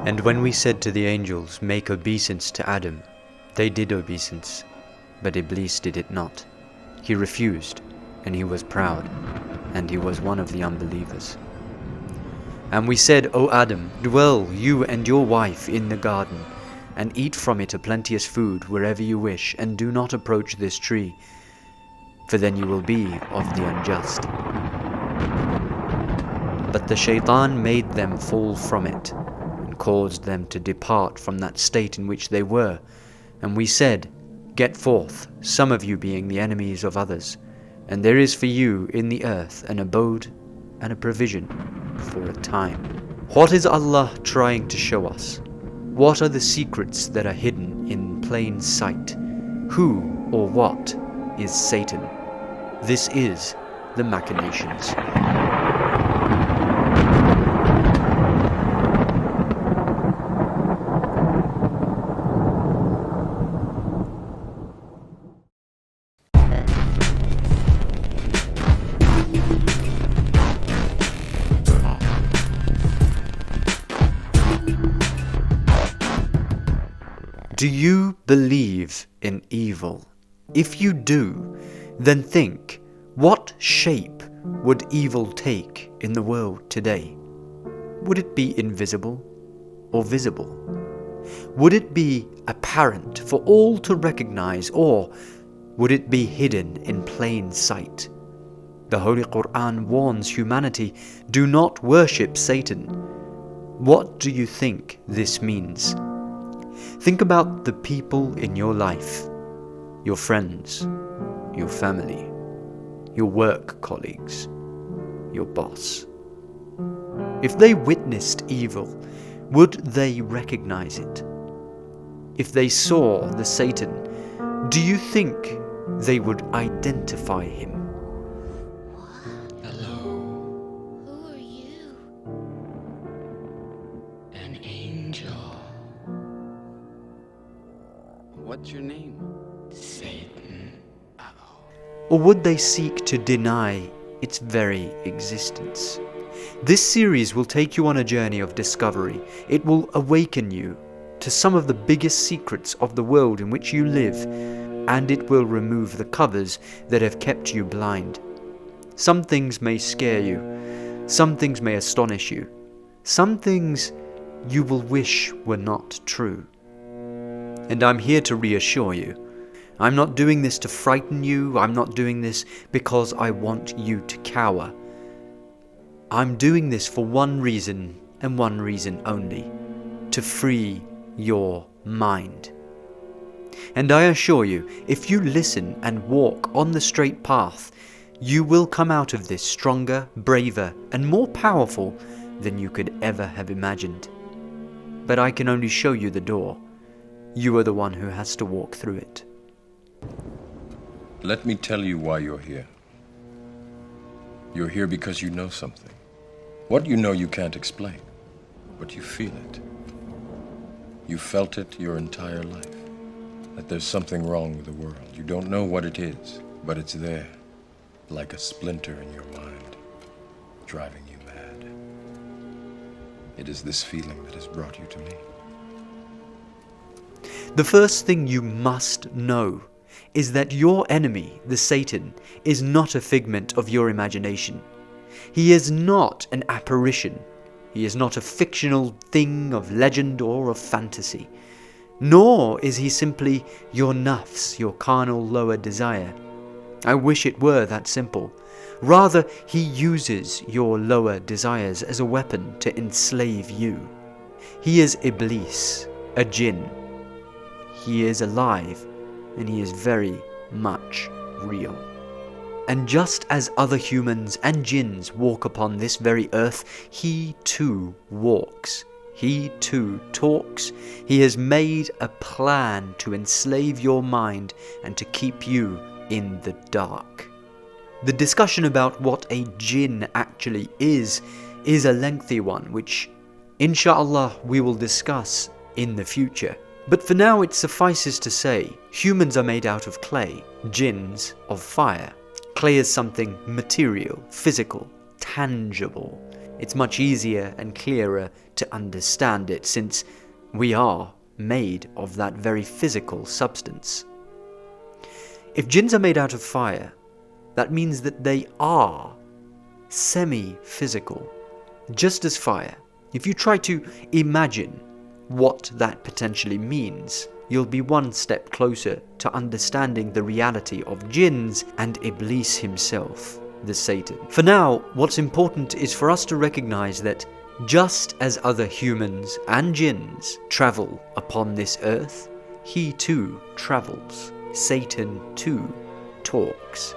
And when we said to the angels, make obeisance to Adam, they did obeisance, but Iblis did it not. He refused, and he was proud, and he was one of the unbelievers. And we said, O Adam, dwell you and your wife in the garden, and eat from it a plenteous food wherever you wish, and do not approach this tree, for then you will be of the unjust. But the shaitan made them fall from it, and caused them to depart from that state in which they were. And we said, get forth, some of you being the enemies of others, and there is for you in the earth an abode and a provision for a time. What is Allah trying to show us? What are the secrets that are hidden in plain sight? Who or what is Satan? This is the Makinations. Do you believe in evil? If you do, then think, what shape would evil take in the world today? Would it be invisible or visible? Would it be apparent for all to recognize, or would it be hidden in plain sight? The Holy Quran warns humanity, do not worship Satan. What do you think this means? Think about the people in your life, your friends, your family, your work colleagues, your boss. If they witnessed evil, would they recognize it? If they saw the Satan, do you think they would identify him? Hello. Who are you? An angel. What's your name? Satan. Or would they seek to deny its very existence? This series will take you on a journey of discovery. It will awaken you to some of the biggest secrets of the world in which you live, and it will remove the covers that have kept you blind. Some things may scare you, some things may astonish you, some things you will wish were not true. And I'm here to reassure you. I'm not doing this to frighten you. I'm not doing this because I want you to cower. I'm doing this for one reason and one reason only: to free your mind. And I assure you, if you listen and walk on the straight path, you will come out of this stronger, braver, and more powerful than you could ever have imagined. But I can only show you the door. You are the one who has to walk through it. Let me tell you why you're here. You're here because you know something. What you know you can't explain, but you feel it. You felt it your entire life, that there's something wrong with the world. You don't know what it is, but it's there, like a splinter in your mind, driving you mad. It is this feeling that has brought you to me. The first thing you must know is that your enemy, the Satan, is not a figment of your imagination. He is not an apparition. He is not a fictional thing of legend or of fantasy. Nor is he simply your nafs, your carnal lower desire. I wish it were that simple. Rather, he uses your lower desires as a weapon to enslave you. He is Iblis, a Jinn. He is alive, and he is very much real. And just as other humans and jinns walk upon this very earth, he too walks. He too talks. He has made a plan to enslave your mind and to keep you in the dark. The discussion about what a jinn actually is a lengthy one, which inshallah we will discuss in the future. But for now it suffices to say, humans are made out of clay, jinns of fire. Clay is something material, physical, tangible. it's much easier and clearer to understand it, since we are made of that very physical substance. If jinns are made out of fire, that means that they are semi-physical, just as fire. If you try to imagine what that potentially means, you'll be one step closer to understanding the reality of jinns and Iblis himself, the Satan. For now, what's important is for us to recognize that just as other humans and jinns travel upon this earth, he too travels. Satan too talks.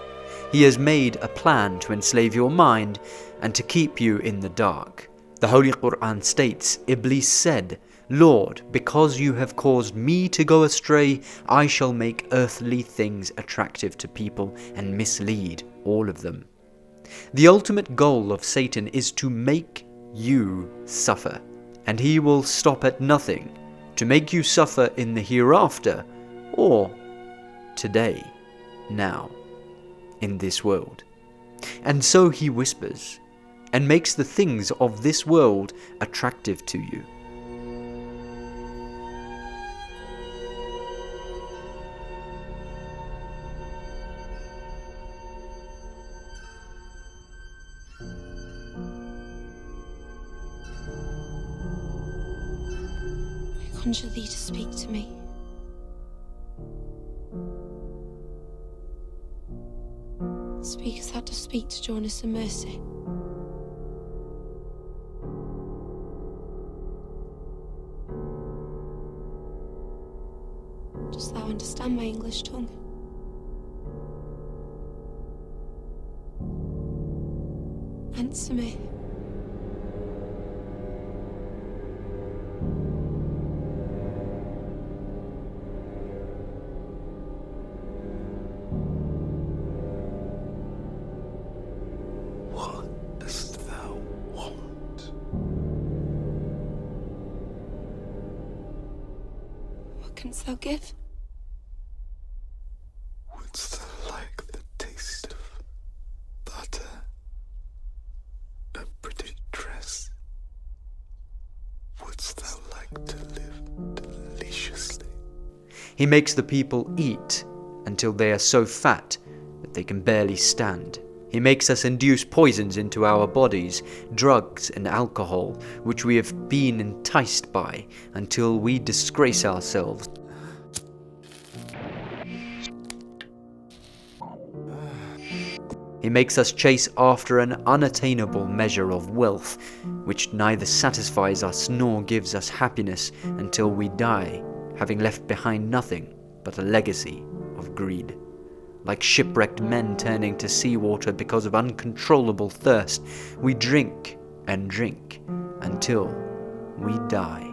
He has made a plan to enslave your mind and to keep you in the dark. The Holy Quran states, Iblis said, Lord, because you have caused me to go astray, I shall make earthly things attractive to people and mislead all of them. The ultimate goal of Satan is to make you suffer, and he will stop at nothing to make you suffer in the hereafter or today, now, in this world. And so he whispers and makes the things of this world attractive to you. I conjure thee to speak to me. Speak as thou dost speak to Jonas and Mercy. Dost thou understand my English tongue? Answer me. What dost thou want? What canst thou give? Wouldst thou like the taste of butter? A pretty dress? Wouldst thou like to live deliciously? He makes the people eat until they are so fat that they can barely stand. He makes us induce poisons into our bodies, drugs and alcohol, which we have been enticed by until we disgrace ourselves. He makes us chase after an unattainable measure of wealth, which neither satisfies us nor gives us happiness until we die, having left behind nothing but a legacy of greed. Like shipwrecked men turning to seawater because of uncontrollable thirst, we drink and drink until we die.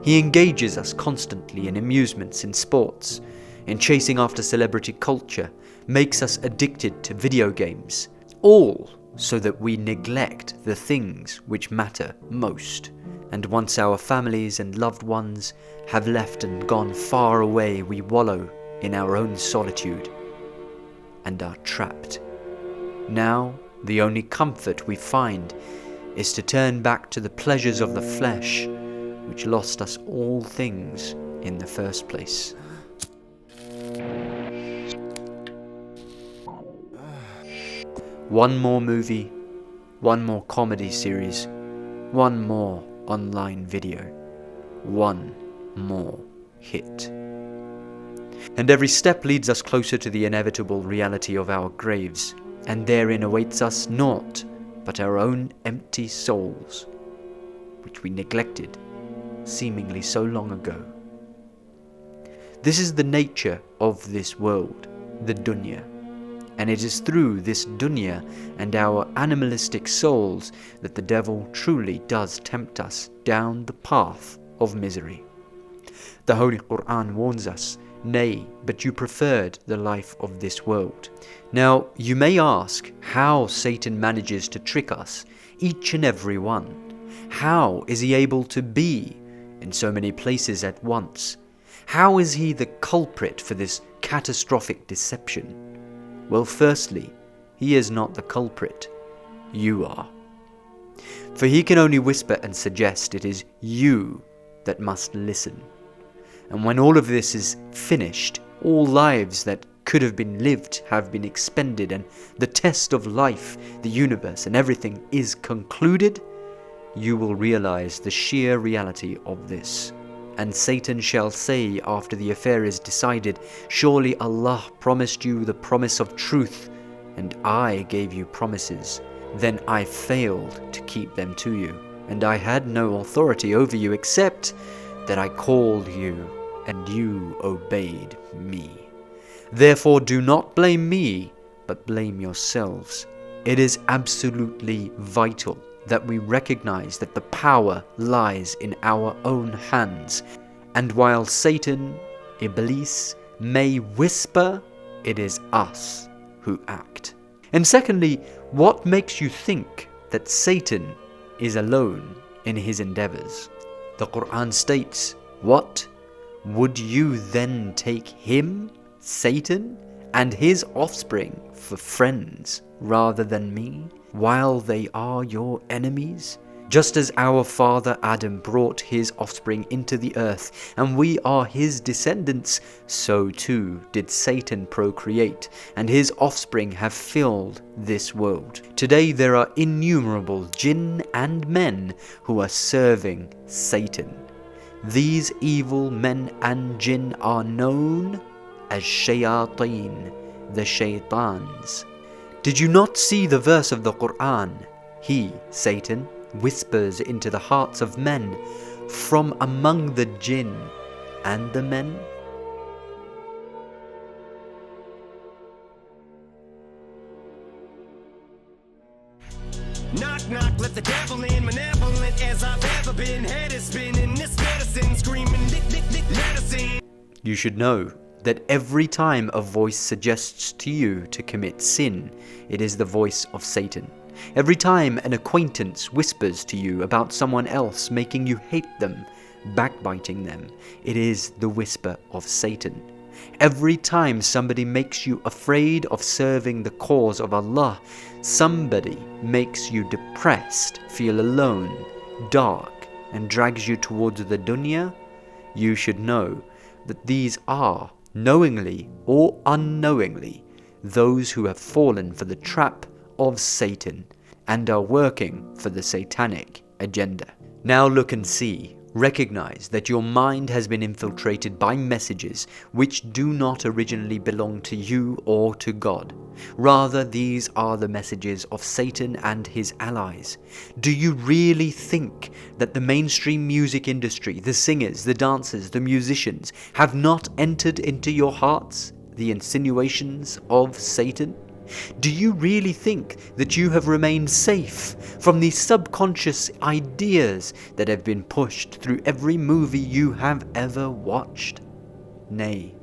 He engages us constantly in amusements, in sports, in chasing after celebrity culture, makes us addicted to video games, all so that we neglect the things which matter most. And once our families and loved ones have left and gone far away, we wallow in our own solitude and are trapped. Now, the only comfort we find is to turn back to the pleasures of the flesh, which lost us all things in the first place. One more movie, one more comedy series, one more online video, one more hit. And every step leads us closer to the inevitable reality of our graves, and therein awaits us naught but our own empty souls, which we neglected seemingly so long ago. This is the nature of this world, the Dunya, and it is through this Dunya and our animalistic souls that the devil truly does tempt us down the path of misery. The Holy Quran warns us, nay, but you preferred the life of this world. Now, you may ask how Satan manages to trick us, each and every one. How is he able to be in so many places at once? How is he the culprit for this catastrophic deception? Well, firstly, he is not the culprit. You are. For he can only whisper and suggest. It is you that must listen. And when all of this is finished, all lives that could have been lived have been expended, and the test of life, the universe, and everything is concluded, you will realize the sheer reality of this. And Satan shall say after the affair is decided, surely Allah promised you the promise of truth, and I gave you promises. Then I failed to keep them to you, and I had no authority over you except that I called you, and you obeyed me. Therefore do not blame me, but blame yourselves. It is absolutely vital that we recognize that the power lies in our own hands. And while Satan, Iblis, may whisper, it is us who act. And secondly, what makes you think that Satan is alone in his endeavors? The Quran states, what? Would you then take him, Satan, and his offspring for friends rather than me, while they are your enemies? Just as our father Adam brought his offspring into the earth, and we are his descendants, so too did Satan procreate, and his offspring have filled this world. Today there are innumerable jinn and men who are serving Satan. These evil men and jinn are known as shayateen, the shaitans. Did you not see the verse of the Quran? He, Satan, whispers into the hearts of men from among the jinn and the men. Knock, knock, let the devil in, malevolent as I've ever been. Head is spinning, this medicine screaming, medicine. You should know that every time a voice suggests to you to commit sin, it is the voice of Satan. Every time an acquaintance whispers to you about someone else, making you hate them, backbiting them, it is the whisper of Satan. Every time somebody makes you afraid of serving the cause of Allah, somebody makes you depressed, feel alone, dark, and drags you towards the Dunya, you should know that these are, knowingly or unknowingly, those who have fallen for the trap of Satan and are working for the satanic agenda. Now look and see. Recognize that your mind has been infiltrated by messages which do not originally belong to you or to God. Rather, these are the messages of Satan and his allies. Do you really think that the mainstream music industry, the singers, the dancers, the musicians, have not entered into your hearts the insinuations of Satan? Do you really think that you have remained safe from the subconscious ideas that have been pushed through every movie you have ever watched? Nay,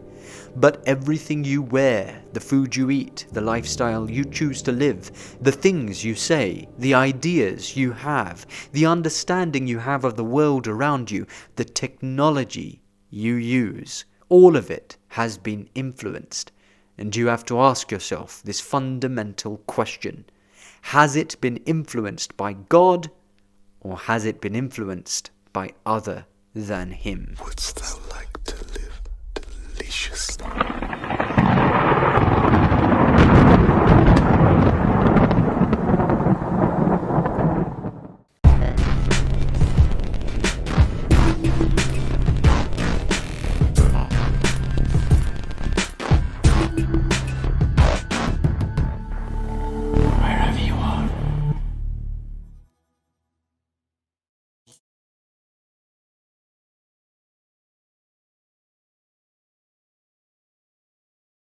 but everything you wear, the food you eat, the lifestyle you choose to live, the things you say, the ideas you have, the understanding you have of the world around you, the technology you use, all of it has been influenced. And you have to ask yourself this fundamental question. Has it been influenced by God, or has it been influenced by other than Him? What's